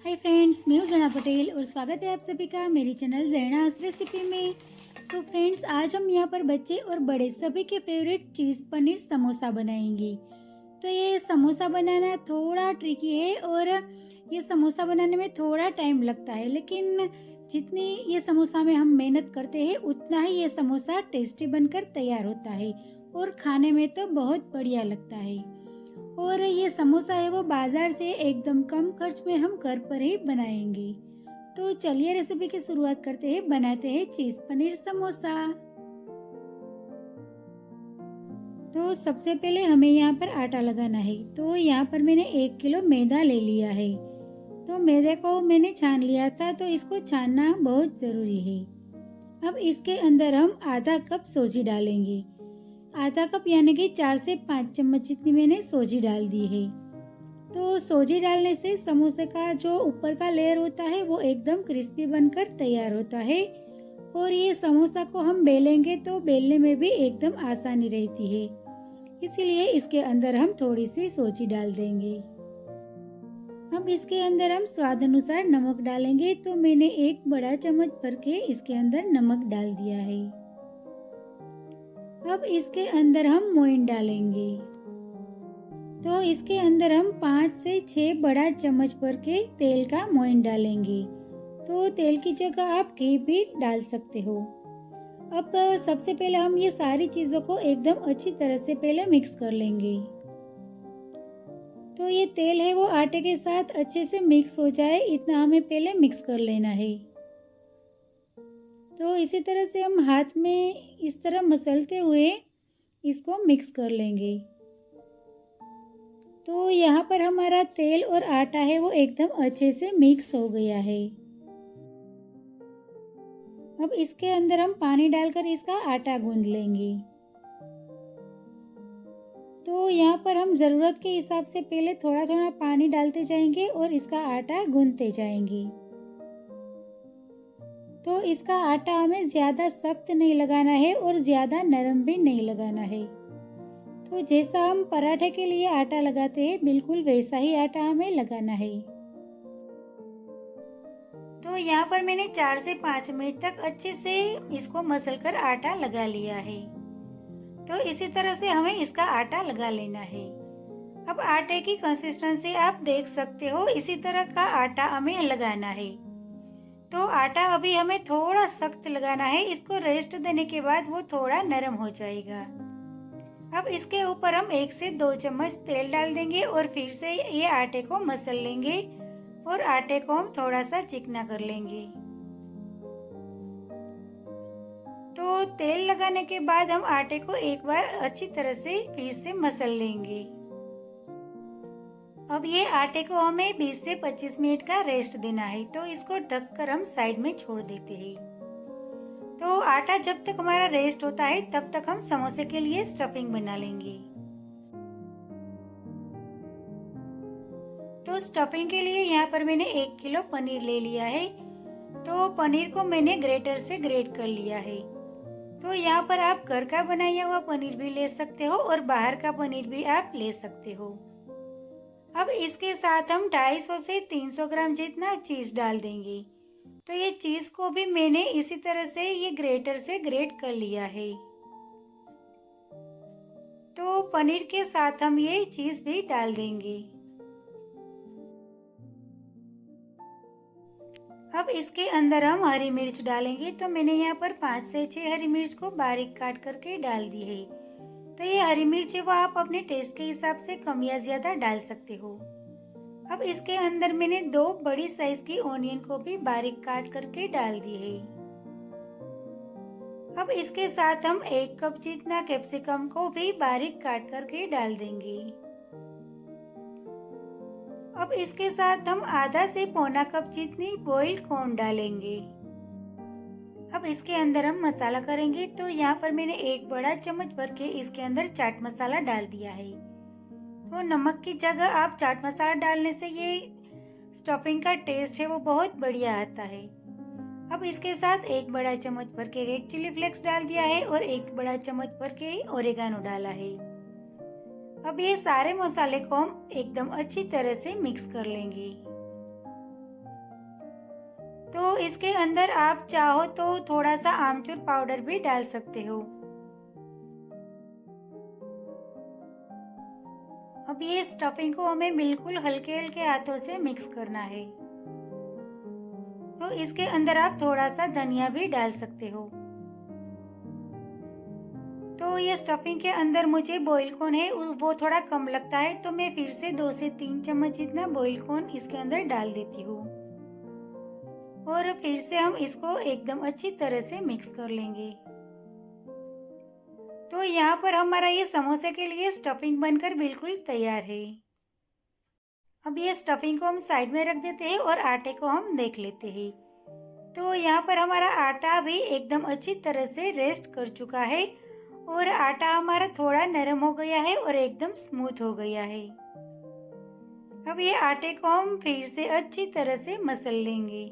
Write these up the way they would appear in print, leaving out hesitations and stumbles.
Hi friends, मैं हूँ जना पटेल और स्वागत है आप सभी का मेरी चैनल जैनास रेसिपी में। तो फ्रेंड्स, आज हम यहाँ पर बच्चे और बड़े सभी के फेवरेट चीज़ पनीर समोसा बनाएंगे। तो ये समोसा बनाना थोड़ा ट्रिकी है और ये समोसा बनाने में थोड़ा टाइम लगता है, लेकिन जितनी ये समोसा में हम मेहनत करते हैं उतना ही ये समोसा टेस्टी बनकर तैयार होता है और खाने में तो बहुत बढ़िया लगता है। और ये समोसा है वो बाजार से एकदम कम खर्च में हम घर पर ही बनाएंगे। तो चलिए रेसिपी की शुरुआत करते हैं, बनाते हैं चीज पनीर समोसा। तो सबसे पहले हमें यहाँ पर आटा लगाना है। तो यहाँ पर मैंने 1 किलो मैदा ले लिया है। तो मैदे को मैंने छान लिया था, तो इसको छानना बहुत ज़रूरी है। अब इसके अंदर हम आधा कप सूजी डालेंगे। आधा कप यानी कि 4 से 5 चम्मच जितनी मैंने सूजी डाल दी है। तो सूजी डालने से समोसे का जो ऊपर का लेयर होता है वो एकदम क्रिस्पी बनकर तैयार होता है और ये समोसा को हम बेलेंगे तो बेलने में भी एकदम आसानी रहती है। इसीलिए इसके अंदर हम थोड़ी सी सूजी डाल देंगे। अब इसके अंदर हम स्वाद अनुसार नमक डालेंगे। तो मैंने 1 बड़ा चम्मच भर के इसके अंदर नमक डाल दिया है। अब इसके अंदर हम मोइन डालेंगे। तो इसके अंदर हम 5 से 6 बड़ा चम्मच भर के तेल का मोइन डालेंगे। तो तेल की जगह आप घी भी डाल सकते हो। अब सबसे पहले हम ये सारी चीज़ों को एकदम अच्छी तरह से पहले मिक्स कर लेंगे। तो ये तेल है वो आटे के साथ अच्छे से मिक्स हो जाए इतना हमें पहले मिक्स कर लेना है। तो इसी तरह से हम हाथ में इस तरह मसलते हुए इसको मिक्स कर लेंगे। तो यहाँ पर हमारा तेल और आटा है वो एकदम अच्छे से मिक्स हो गया है। अब इसके अंदर हम पानी डालकर इसका आटा गूंद लेंगे। तो यहाँ पर हम ज़रूरत के हिसाब से पहले थोड़ा थोड़ा पानी डालते जाएंगे और इसका आटा गूंदते जाएंगे। तो इसका आटा हमें ज़्यादा सख्त नहीं लगाना है और ज़्यादा नरम भी नहीं लगाना है। तो जैसा हम पराठे के लिए आटा लगाते हैं बिल्कुल वैसा ही आटा हमें लगाना है। तो यहाँ पर मैंने 4 से 5 मिनट तक अच्छे से इसको मसलकर आटा लगा लिया है। तो इसी तरह से हमें इसका आटा लगा लेना है। अब आटे की कंसिस्टेंसी आप देख सकते हो, इसी तरह का आटा हमें लगाना है। तो आटा अभी हमें थोड़ा सख्त लगाना है, इसको रेस्ट देने के बाद वो थोड़ा नरम हो जाएगा। अब इसके ऊपर हम 1 से 2 चम्मच तेल डाल देंगे और फिर से ये आटे को मसल लेंगे और आटे को हम थोड़ा सा चिकना कर लेंगे। तो तेल लगाने के बाद हम आटे को एक बार अच्छी तरह से फिर से मसल लेंगे। अब ये आटे को हमें 20 से 25 मिनट का रेस्ट देना है। तो इसको ढककर हम साइड में छोड़ देते हैं। तो आटा जब तक हमारा रेस्ट होता है तब तक हम समोसे के लिए स्टफिंग बना लेंगे। तो स्टफिंग के लिए यहाँ पर मैंने 1 किलो पनीर ले लिया है। तो पनीर को मैंने ग्रेटर से ग्रेट कर लिया है। तो यहाँ पर आप घर का बनाया हुआ पनीर भी ले सकते हो और बाहर का पनीर भी आप ले सकते हो। अब इसके साथ हम 250 से 300 ग्राम जितना चीज डाल देंगे। तो ये चीज को भी मैंने इसी तरह से ये ग्रेटर से ग्रेट कर लिया है। तो पनीर के साथ हम ये चीज भी डाल देंगे। अब इसके अंदर हम हरी मिर्च डालेंगे। तो मैंने यहाँ पर 5 से 6 हरी मिर्च को बारीक काट करके डाल दी है। तो ये हरी मिर्च है वो आप अपने टेस्ट के हिसाब से कम या ज्यादा डाल सकते हो। अब इसके अंदर मैंने 2 बड़ी साइज की ऑनियन को भी बारीक काट करके डाल दी है। अब इसके साथ हम 1 कप जितना कैप्सिकम को भी बारीक काट करके डाल देंगे। अब इसके साथ हम आधा से पौना कप जितनी बॉइल्ड कॉर्न डालेंगे। अब इसके अंदर हम मसाला करेंगे। तो यहाँ पर मैंने 1 बड़ा चम्मच भर के इसके अंदर चाट मसाला डाल दिया है। तो नमक की जगह आप चाट मसाला डालने से ये स्टफिंग का टेस्ट है वो बहुत बढ़िया आता है। अब इसके साथ 1 बड़ा चम्मच भर के रेड चिली फ्लेक्स डाल दिया है और 1 बड़ा चम्मच भर के ओरिगानो डाला है। अब ये सारे मसाले को हम एकदम अच्छी तरह से मिक्स कर लेंगे। तो इसके अंदर आप चाहो तो थोड़ा सा आमचूर पाउडर भी डाल सकते हो। अब ये स्टफिंग को हमें बिल्कुल हल्के हल्के हाथों से मिक्स करना है। तो इसके अंदर आप थोड़ा सा धनिया भी डाल सकते हो। तो ये स्टफिंग के अंदर मुझे बॉइल कॉर्न है वो थोड़ा कम लगता है, तो मैं फिर से 2 से 3 चम्मच जितना बॉइल कॉर्न इसके अंदर डाल देती हूँ और फिर से हम इसको एकदम अच्छी तरह से मिक्स कर लेंगे। तो यहाँ पर हमारा ये समोसे के लिए स्टफिंग बनकर बिल्कुल तैयार है। अब ये स्टफिंग को हम साइड में रख देते हैं और आटे को हम देख लेते हैं। तो यहाँ पर हमारा आटा भी एकदम अच्छी तरह से रेस्ट कर चुका है और आटा हमारा थोड़ा नरम हो गया है और एकदम स्मूथ हो गया है। अब ये आटे को हम फिर से अच्छी तरह से मसल लेंगे।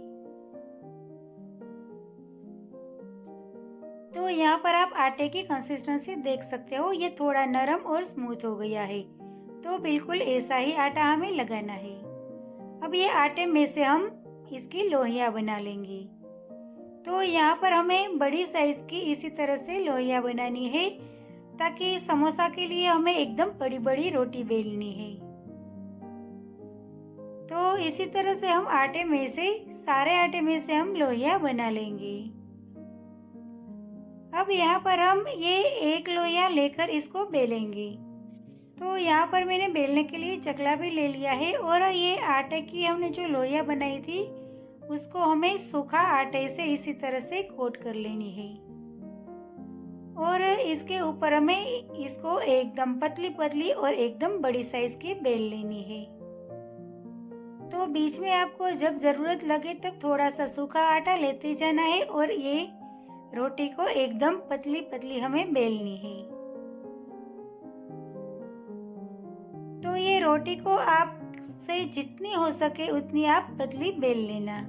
तो यहाँ पर आप आटे की कंसिस्टेंसी देख सकते हो, ये थोड़ा नरम और स्मूथ हो गया है। तो बिल्कुल ऐसा ही आटा हमें लगाना है। अब ये आटे में से हम इसकी लोइयां बना लेंगे। तो यहाँ पर हमें बड़ी साइज की इसी तरह से लोइयां बनानी है, ताकि समोसा के लिए हमें एकदम बड़ी बड़ी रोटी बेलनी है। तो इसी तरह से हम सारे आटे में से हम लोइयां बना लेंगे। अब यहाँ पर हम ये एक लोइया लेकर इसको बेलेंगे। तो यहाँ पर मैंने बेलने के लिए चकला भी ले लिया है और ये आटे की हमने जो लोइया बनाई थी उसको हमें सूखा आटे से इसी तरह से कोट कर लेनी है और इसके ऊपर हमें इसको एकदम पतली पतली और एकदम बड़ी साइज की बेल लेनी है। तो बीच में आपको जब जरूरत लगे तब थोड़ा सा सूखा आटा लेते जाना है और ये रोटी को एकदम पतली पतली हमें बेलनी है। तो ये रोटी को आप से जितनी हो सके उतनी आप पतली बेल लेना।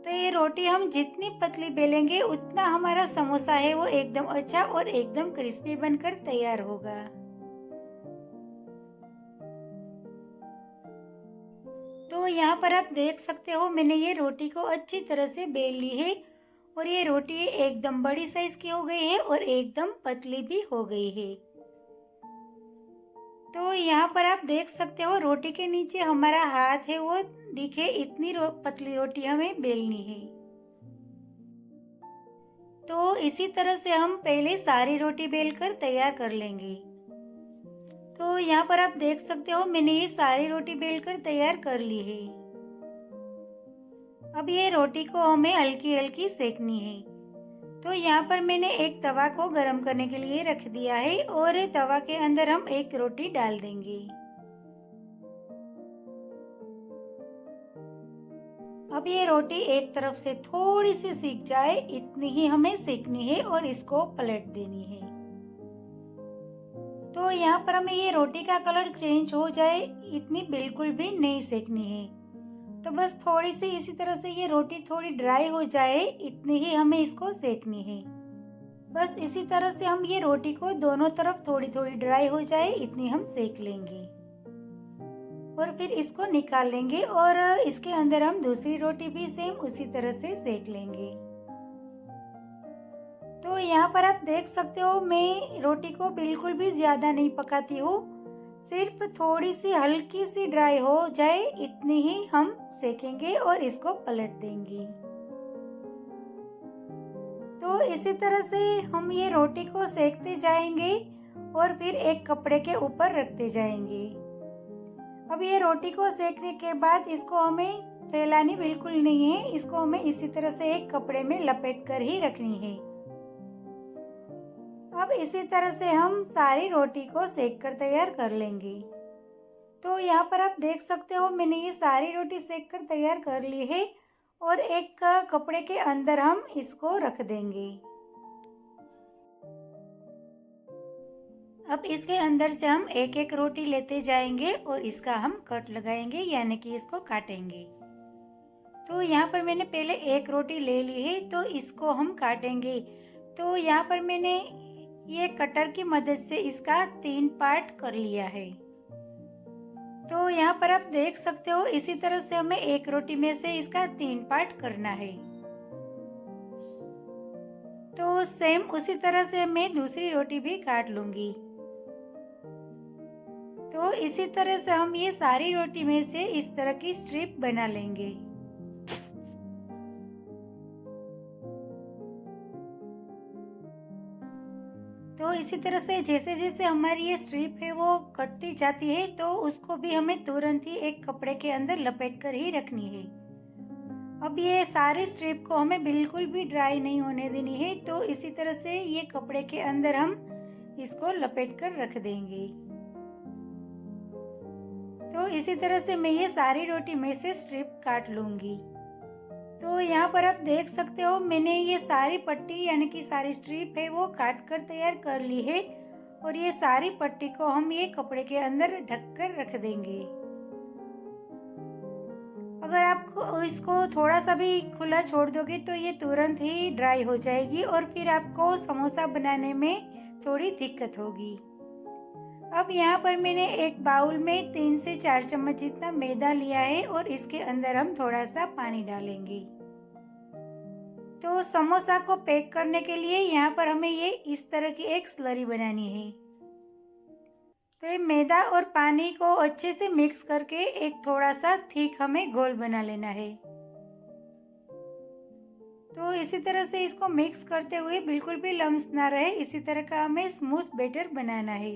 तो ये रोटी हम जितनी पतली बेलेंगे उतना हमारा समोसा है वो एकदम अच्छा और एकदम क्रिस्पी बनकर तैयार होगा। तो यहाँ पर आप देख सकते हो मैंने ये रोटी को अच्छी तरह से बेल ली है और ये रोटी एकदम बड़ी साइज की हो गई है और एकदम पतली भी हो गई है। तो यहाँ पर आप देख सकते हो रोटी के नीचे हमारा हाथ है वो दिखे इतनी पतली रोटी हमें बेलनी है। तो इसी तरह से हम पहले सारी रोटी बेलकर तैयार कर लेंगे। तो यहाँ पर आप देख सकते हो मैंने ये सारी रोटी बेलकर तैयार कर ली है। अब ये रोटी को हमें हल्की हल्की सेकनी है। तो यहाँ पर मैंने एक तवा को गरम करने के लिए रख दिया है और तवा के अंदर हम एक रोटी डाल देंगे। अब ये रोटी एक तरफ से थोड़ी सी सीख जाए इतनी ही हमें सेकनी है और इसको पलट देनी है। तो यहाँ पर हमें ये रोटी का कलर चेंज हो जाए इतनी बिल्कुल भी नहीं सेकनी है। तो बस थोड़ी सी इसी तरह से ये रोटी थोड़ी ड्राई हो जाए इतनी ही हमें इसको सेकनी है। बस इसी तरह से हम ये रोटी को दोनों तरफ थोड़ी थोड़ी ड्राई हो जाए इतनी हम सेक लेंगे और फिर इसको निकाल लेंगे और इसके अंदर हम दूसरी रोटी भी सेम उसी तरह से सेक लेंगे। तो यहाँ पर आप देख सकते हो मैं रोटी को बिल्कुल भी ज्यादा नहीं पकाती हूँ, सिर्फ थोड़ी सी हल्की सी ड्राई हो जाए इतनी ही हम सेकेंगे और इसको पलट देंगे। तो इसी तरह से हम ये रोटी को सेकते जाएंगे और फिर एक कपड़े के ऊपर रखते जाएंगे। अब ये रोटी को सेकने के बाद इसको हमें फैलानी बिल्कुल नहीं है, इसको हमें इसी तरह से एक कपड़े में लपेट कर ही रखनी है। अब इसी तरह से हम सारी रोटी को सेक कर तैयार कर लेंगे। तो यहाँ पर आप देख सकते हो मैंने ये सारी रोटी सेक कर तैयार कर ली है और एक कपड़े के अंदर हम इसको रख देंगे। अब इसके अंदर से हम एक एक रोटी लेते जाएंगे और इसका हम कट लगाएंगे यानी कि इसको काटेंगे। तो यहाँ पर मैंने पहले एक रोटी ले ली है तो इसको हम काटेंगे। तो यहाँ पर मैंने ये कटर की मदद से इसका 3 पार्ट कर लिया है। तो यहाँ पर आप देख सकते हो इसी तरह से हमें एक रोटी में से इसका 3 पार्ट करना है। तो सेम उसी तरह से मैं दूसरी रोटी भी काट लूंगी। तो इसी तरह से हम ये सारी रोटी में से इस तरह की स्ट्रिप बना लेंगे। तो इसी तरह से जैसे जैसे हमारी ये स्ट्रिप है वो कटती जाती है तो उसको भी हमें तुरंत ही एक कपड़े के अंदर लपेट कर ही रखनी है। अब ये सारी स्ट्रिप को हमें बिल्कुल भी ड्राई नहीं होने देनी है, तो इसी तरह से ये कपड़े के अंदर हम इसको लपेट कर रख देंगे। तो इसी तरह से मैं ये सारी रोटी में से स्ट्रिप काट लूंगी। तो यहाँ पर आप देख सकते हो मैंने ये सारी पट्टी यानी कि सारी स्ट्रिप है वो काट कर तैयार कर ली है और ये सारी पट्टी को हम ये कपड़े के अंदर ढक कर रख देंगे। अगर आप इसको थोड़ा सा भी खुला छोड़ दोगे तो ये तुरंत ही ड्राई हो जाएगी और फिर आपको समोसा बनाने में थोड़ी दिक्कत होगी। अब यहाँ पर मैंने एक बाउल में 3 से 4 चम्मच जितना मैदा लिया है और इसके अंदर हम थोड़ा सा पानी डालेंगे। तो समोसा को पैक करने के लिए यहाँ पर हमें ये इस तरह की एक स्लरी बनानी है। तो ये मैदा और पानी को अच्छे से मिक्स करके एक थोड़ा सा थिक हमें घोल बना लेना है। तो इसी तरह से इसको मिक्स करते हुए बिल्कुल भी लम्स ना रहे, इसी तरह का हमें स्मूथ बैटर बनाना है।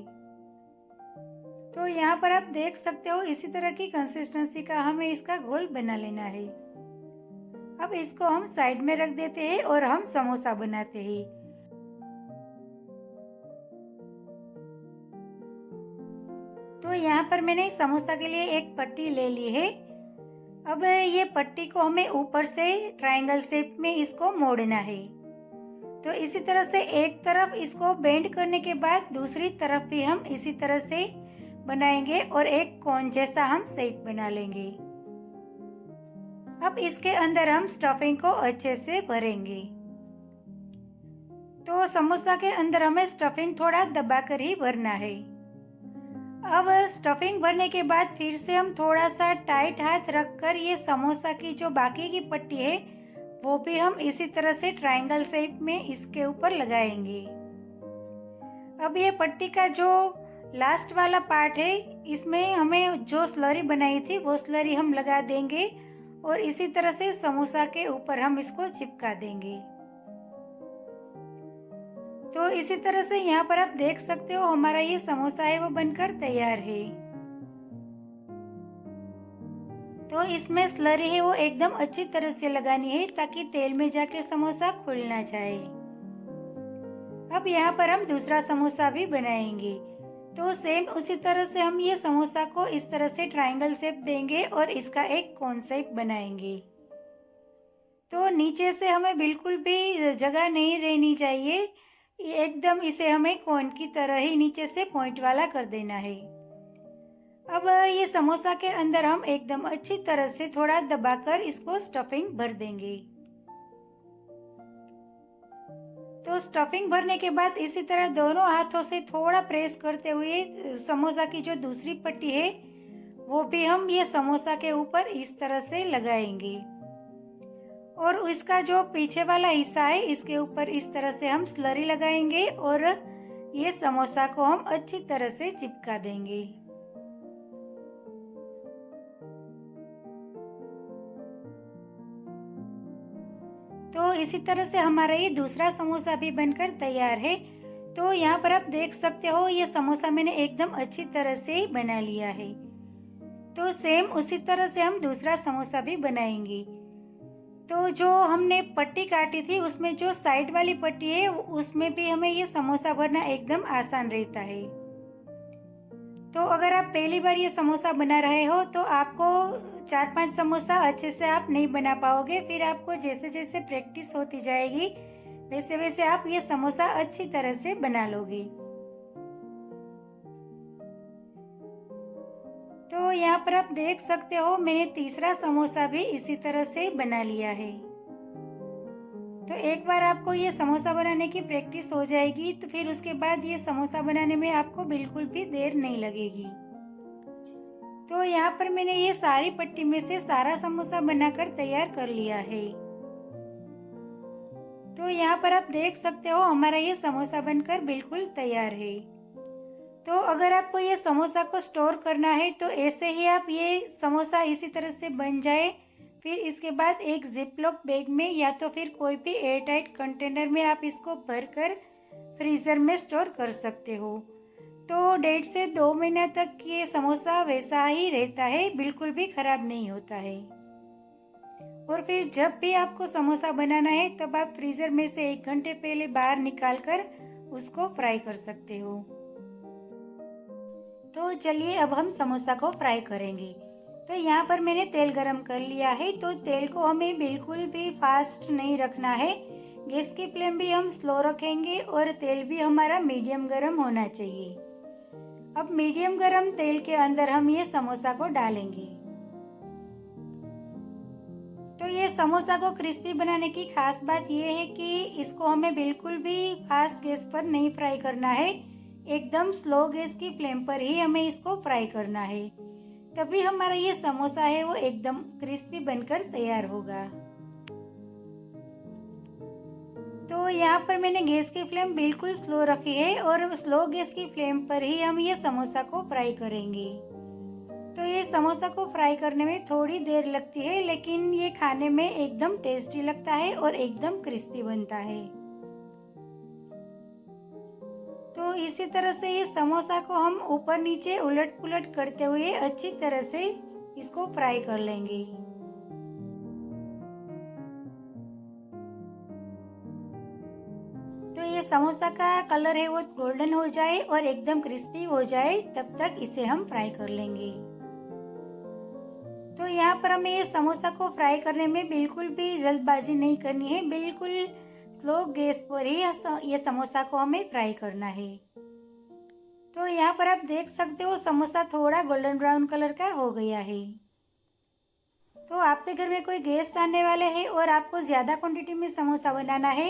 तो यहाँ पर आप देख सकते हो इसी तरह की कंसिस्टेंसी का हमें इसका घोल बना लेना है। अब इसको हम साइड में रख देते हैं और हम समोसा बनाते हैं। तो यहाँ पर मैंने समोसा के लिए एक पट्टी ले ली है। अब ये पट्टी को हमें ऊपर से ट्रायंगल शेप में इसको मोड़ना है। तो इसी तरह से एक तरफ इसको बेंड करने के बाद दूसरी तरफ भी हम इसी तरह से बनाएंगे और एक कोन जैसा हम शेप बना लेंगे। अब इसके अंदर हम स्टफिंग को अच्छे से भरेंगे। तो समोसा के अंदर हमें स्टफिंग थोड़ा दबाकर ही भरना है। अब स्टफिंग भरने के बाद फिर से हम थोड़ा सा टाइट हाथ रखकर ये समोसा की जो बाकी की पट्टी है वो भी हम इसी तरह से ट्रायंगल शेप में इसके ऊपर लगाएंगे। अब ये पट्टी का जो लास्ट वाला पार्ट है इसमें हमें जो स्लरी बनाई थी वो स्लरी हम लगा देंगे और इसी तरह से समोसा के ऊपर हम इसको चिपका देंगे। तो इसी तरह से यहाँ पर आप देख सकते हो हमारा ये समोसा है वो बनकर तैयार है। तो इसमें स्लरी है वो एकदम अच्छी तरह से लगानी है ताकि तेल में जाके समोसा खुल ना जाए। अब यहाँ पर हम दूसरा समोसा भी बनाएंगे। तो सेम उसी तरह से हम ये समोसा को इस तरह से ट्रायंगल शेप देंगे और इसका एक कोन शेप बनाएंगे। तो नीचे से हमें बिल्कुल भी जगह नहीं रहनी चाहिए, एकदम इसे हमें कोन की तरह ही नीचे से पॉइंट वाला कर देना है। अब ये समोसा के अंदर हम एकदम अच्छी तरह से थोड़ा दबाकर इसको स्टफिंग भर देंगे। तो स्टफिंग भरने के बाद इसी तरह दोनों हाथों से थोड़ा प्रेस करते हुए समोसा की जो दूसरी पट्टी है वो भी हम ये समोसा के ऊपर इस तरह से लगाएंगे और इसका जो पीछे वाला हिस्सा है इसके ऊपर इस तरह से हम स्लरी लगाएंगे और ये समोसा को हम अच्छी तरह से चिपका देंगे। तो इसी तरह से हमारा ये दूसरा समोसा भी बनकर तैयार है। तो यहाँ पर आप देख सकते हो ये समोसा मैंने एकदम अच्छी तरह से बना लिया है। तो सेम उसी तरह से हम दूसरा समोसा भी बनाएंगे। तो जो हमने पट्टी काटी थी उसमें जो साइड वाली पट्टी है उसमें भी हमें ये समोसा भरना एकदम आसान रहता है। तो अगर आप पहली बार ये समोसा बना रहे हो तो आपको 4-5 समोसा अच्छे से आप नहीं बना पाओगे, फिर आपको जैसे जैसे प्रैक्टिस होती जाएगी वैसे वैसे आप ये समोसा अच्छी तरह से बना लोगे। तो यहाँ पर आप देख सकते हो मैंने तीसरा समोसा भी इसी तरह से बना लिया है। तो एक बार आपको ये समोसा बनाने की प्रैक्टिस हो जाएगी तो फिर उसके बाद ये समोसा बनाने में आपको बिल्कुल भी देर नहीं लगेगी। तो यहाँ पर मैंने ये सारी पट्टी में से सारा समोसा बनाकर तैयार कर लिया है। तो यहाँ पर आप देख सकते हो हमारा ये समोसा बनकर बिल्कुल तैयार है। तो अगर आपको ये समोसा को स्टोर करना है तो ऐसे ही आप ये समोसा इसी तरह से बन जाए, फिर इसके बाद एक जिपलॉक बैग में या तो फिर कोई भी एयरटाइट कंटेनर में आप इसको भरकर फ्रीज़र में स्टोर कर सकते हो। तो 1.5 से 2 महीने तक ये समोसा वैसा ही रहता है, बिल्कुल भी ख़राब नहीं होता है। और फिर जब भी आपको समोसा बनाना है तब आप फ्रीज़र में से 1 घंटे पहले बाहर निकाल कर उसको फ्राई कर सकते हो। तो चलिए अब हम समोसा को फ्राई करेंगे। तो यहाँ पर मैंने तेल गरम कर लिया है। तो तेल को हमें बिल्कुल भी फास्ट नहीं रखना है, गैस की फ्लेम भी हम स्लो रखेंगे और तेल भी हमारा मीडियम गरम होना चाहिए। अब मीडियम गरम तेल के अंदर हम ये समोसा को डालेंगे। तो ये समोसा को क्रिस्पी बनाने की खास बात ये है कि इसको हमें बिल्कुल भी फास्ट गैस पर नहीं फ्राई करना है, एकदम स्लो गैस की फ्लेम पर ही हमें इसको फ्राई करना है, तभी हमारा ये समोसा है वो एकदम क्रिस्पी बनकर तैयार होगा। तो यहाँ पर मैंने गैस की फ्लेम बिल्कुल स्लो रखी है और स्लो गैस की फ्लेम पर ही हम ये समोसा को फ्राई करेंगे। तो ये समोसा को फ्राई करने में थोड़ी देर लगती है, लेकिन ये खाने में एकदम टेस्टी लगता है और एकदम क्रिस्पी बनता है। तो इसी तरह से ये समोसा को हम ऊपर नीचे उलट पुलट करते हुए अच्छी तरह से इसको फ्राई कर लेंगे। तो ये समोसा का कलर है वो गोल्डन हो जाए और एकदम क्रिस्पी हो जाए तब तक इसे हम फ्राई कर लेंगे। तो यहाँ पर हमें ये समोसा को फ्राई करने में बिल्कुल भी जल्दबाजी नहीं करनी है, बिल्कुल स्लो गैस पर ही ये समोसा को हमें फ्राई करना है। तो यहाँ पर आप देख सकते हो समोसा थोड़ा गोल्डन ब्राउन कलर का हो गया है। तो आपके घर में कोई गेस्ट आने वाले हैं और आपको ज़्यादा क्वांटिटी में समोसा बनाना है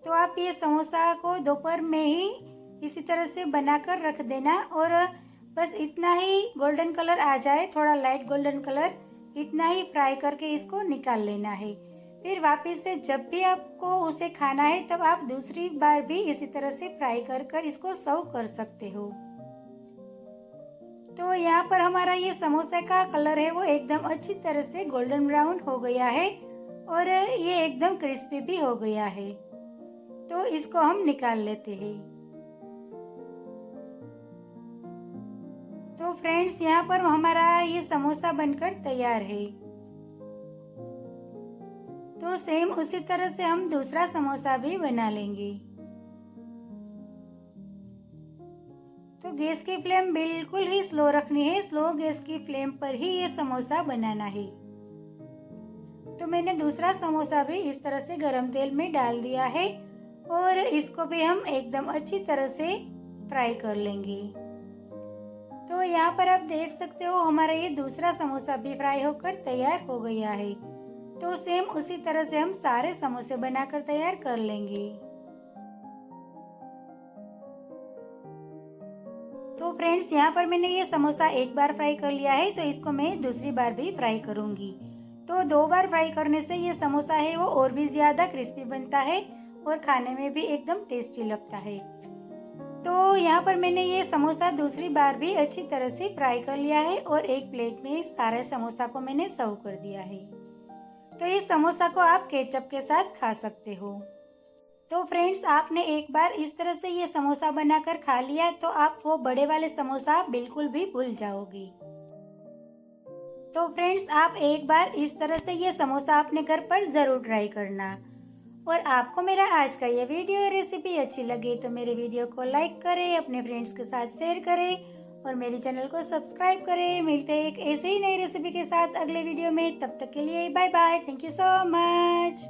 तो आप ये समोसा को दोपहर में ही इसी तरह से बनाकर रख देना और बस इतना ही गोल्डन कलर आ जाए, थोड़ा लाइट गोल्डन कलर, इतना ही फ्राई करके इसको निकाल लेना है। फिर वापस से जब भी आपको उसे खाना है तब आप दूसरी बार भी इसी तरह से फ्राई कर इसको सर्व कर सकते हो। तो यहाँ पर हमारा ये समोसा का कलर है वो एकदम अच्छी तरह से गोल्डन ब्राउन हो गया है और ये एकदम क्रिस्पी भी हो गया है। तो इसको हम निकाल लेते हैं। तो फ्रेंड्स यहाँ पर हमारा ये समोसा बनकर तैयार है। तो सेम उसी तरह से हम दूसरा समोसा भी बना लेंगे। तो गैस की फ्लेम बिल्कुल ही स्लो रखनी है, स्लो गैस की फ्लेम पर ही ये समोसा बनाना है। तो मैंने दूसरा समोसा भी इस तरह से गरम तेल में डाल दिया है और इसको भी हम एकदम अच्छी तरह से फ्राई कर लेंगे। तो यहाँ पर आप देख सकते हो हमारा ये दूसरा समोसा भी फ्राई होकर तैयार हो गया है। तो सेम उसी तरह से हम सारे समोसे बनाकर तैयार कर लेंगे। तो फ्रेंड्स यहाँ पर मैंने ये समोसा एक बार फ्राई कर लिया है, तो इसको मैं दूसरी बार भी फ्राई करूंगी। तो 2 बार फ्राई करने से ये समोसा है वो और भी ज़्यादा क्रिस्पी बनता है और खाने में भी एकदम टेस्टी लगता है। तो यहाँ पर मैंने ये समोसा दूसरी बार भी अच्छी तरह से फ्राई कर लिया है और एक प्लेट में सारे समोसा को मैंने सर्व कर दिया है। तो ये समोसा को आप केचप के साथ खा सकते हो। तो फ्रेंड्स आपने एक बार इस तरह से ये समोसा बनाकर खा लिया तो आप वो बड़े वाले समोसा बिल्कुल भी भूल जाओगे। तो फ्रेंड्स आप एक बार इस तरह से ये समोसा अपने घर पर ज़रूर ट्राई करना। और आपको मेरा आज का ये वीडियो रेसिपी अच्छी लगे तो मेरे वीडियो को लाइक करें, अपने फ्रेंड्स के साथ शेयर करें और मेरे चैनल को सब्सक्राइब करें। मिलते हैं एक ऐसे ही नई रेसिपी के साथ अगले वीडियो में, तब तक के लिए bye bye. Thank you so much.